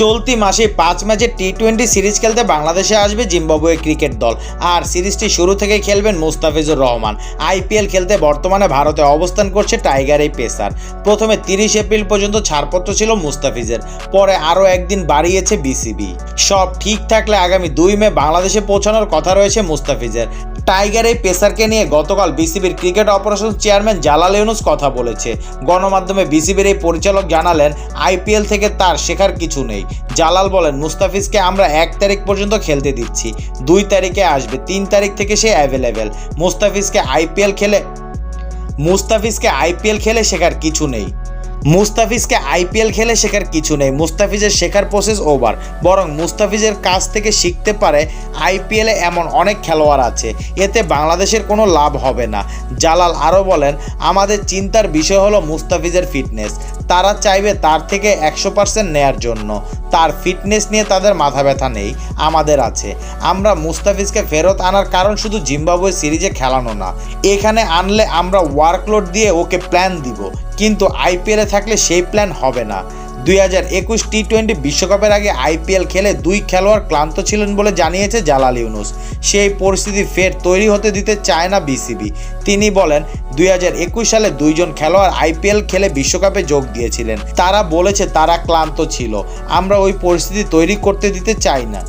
চলতি মাসে 5 ম্যাচের টি-20 সিরিজ খেলতে বাংলাদেশে আসবে জিম্বাবুয়ে ক্রিকেট দল। আর সিরিজটি শুরু থেকে খেলবেন মুস্তাফিজুর রহমান। আইপিএল খেলতে বর্তমানে ভারতে অবস্থান করছে টাইগার এই পেসার। প্রথমে 30 এপ্রিল পর্যন্ত ছাড়পত্র ছিল মুস্তাফিজের, পরে আরও একদিন বাড়িয়েছে বিসিবি। সব ঠিক থাকলে আগামী 2 মে বাংলাদেশে পৌঁছানোর কথা রয়েছে মুস্তাফিজের। টাইগার এই পেসারকে নিয়ে গতকাল বিসিবির cricket operation chairman Jalal Yunus কথা বলেছে। গণমাধ্যমে বিসিবির এই পরিচালক জানালেন, আইপিএল থেকে তার শেখার কিছু নেই। জালাল বলেন, মুস্তাফিজকে আমরা 1 তারিখ পর্যন্ত খেলতে দিচ্ছি, 2 তারিখে আসবে, 3 তারিখ থেকে সে অ্যাভেলেবেল। মুস্তাফিজকে আইপিএল খেলে শেখার কিছু নেই। মুস্তাফিজের শেখার প্রসেস ওভার। বরং মুস্তাফিজের কাছ থেকে শিখতে পারে আইপিএলে এমন অনেক খেলোয়াড় আছে, এতে বাংলাদেশের কোনো লাভ হবে না। জালাল আরও বলেন, আমাদের চিন্তার বিষয় হলো মুস্তাফিজের ফিটনেস। তারা চাইবে তার থেকে 100% নেয়ার জন্য। তার ফিটনেস নিয়ে তাদের মাথা ব্যথা নেই, আমাদের আছে। আমরা মুস্তাফিজকে ফেরত আনার কারণ শুধু জিম্বাবুয়ে সিরিজে খেলানো না। এখানে আনলে আমরা ওয়ার্কলোড দিয়ে ওকে প্ল্যান দিব, কিন্তু আইপিএলে থাকলে সেই প্ল্যান হবে না। 2021 টি-20 বিশ্বকাপের আগে আইপিএল খেলে 2 খেলোয়াড় ক্লান্ত ছিলেন বলে জানিয়েছে জালাল ইউনুস। সেই পরিস্থিতি ফের তৈরি হতে দিতে চায় না বিসিবি। তিনি বলেন, 2021 সালে 2 জন খেলোয়াড় আইপিএল খেলে বিশ্বকাপে যোগ দিয়েছিলেন। তারা বলেছে তারা ক্লান্ত ছিল। আমরা ওই পরিস্থিতি তৈরি করতে দিতে চাই না।